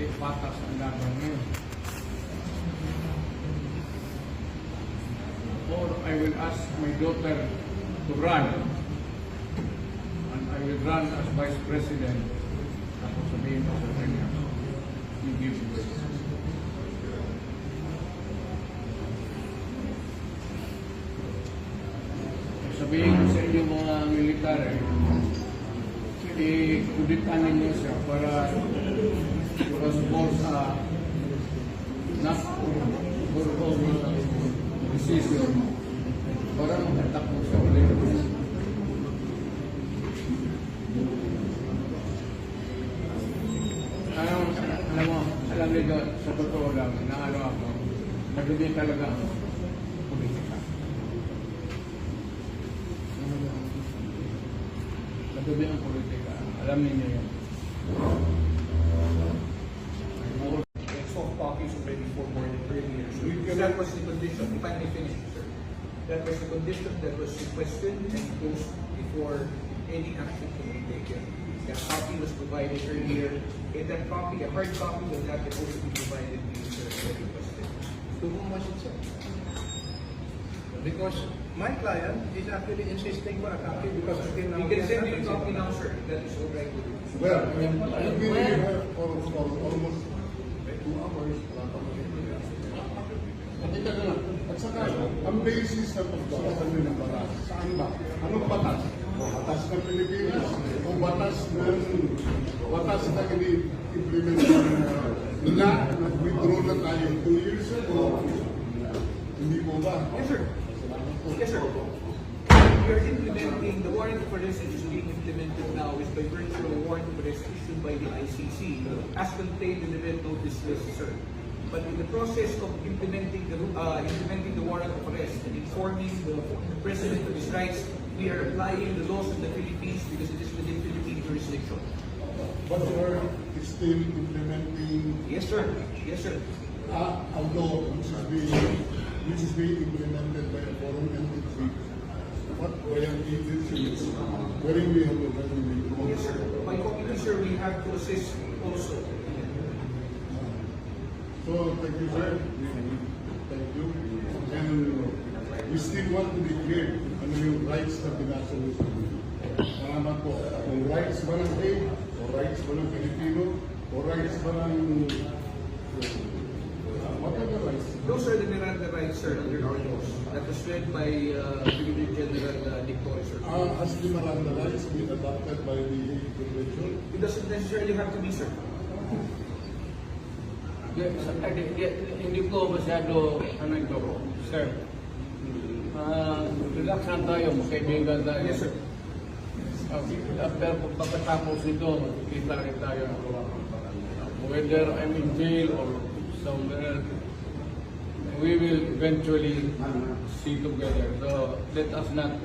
hindi patas ang laban ngayon. Or I will ask my daughter to run. And I will run as Vice President. Tapos sabihin ko sa kanya, you give way. Sabihin ko sa inyo mga military, i-kuditan ninyo siya para support sa not for all decision para makatakbo siya ulit. Alam niyo, sa totoo lang, na ano ako, madumi talaga ang politika. Madumi ang politika. Alam niyo yan. Soft copies already for more than 30 years. So that was the condition, if I may finish, sir. That was the condition that was requested and imposed before any action can be taken. That copy was provided earlier, and that copy, a hard copy, will not also be provided to you, sir, as requested. To whom was it, sir? Because my client is actually insisting for a copy because until now We can send you a copy now, sir. That is all right with you. Well, I've been here for almost 2 hours. Teka na lang. At saka, ang basis ng pagbabasan nyo ng batas, saan ba? Anong batas? Batas ng Pilipinas? O batas na ini-implement na withdraw na tayo 2 years ago? Hindi po ba? Yes, sir. Yes, sir. We are implementing the warrant of arrest that is being implemented now is by virtue of a warrant of arrest issued by the ICC as contained in the red notice list, sir. But in the process of implementing the warrant of arrest and informing the President of his rights, we are applying the laws of the Philippines because it is within Philippine jurisdiction. But you are still implementing Yes, sir. Yes, sir. a law which is being implemented by a foreign entity. What foreign agencies wherein we have already withdrawn. Yes, sir. By copy, sir, we have to assist also. So, thank you, sir. Thank you. And we still want to be clear ano yung rights na pinasa mo sa inyo. Salamat po. Kung rights ba ng Hague, o rights ba ng Pilipino, o rights ba ng what are the rights? Those are the Miranda rights, sir, under our laws. That was led by Brigadier General Nick Torres, sir. Has the Miranda rights been adopted by the Hague Convention? It doesn't necessarily have to be, sir. Hindi ko masyado ito, sir. Relax lang tayo, magkaibigan tayo. Yes, sir. Pero pagkatapos nito, kita rin tayo. Whether I'm in jail or somewhere, we will eventually see together. So let us not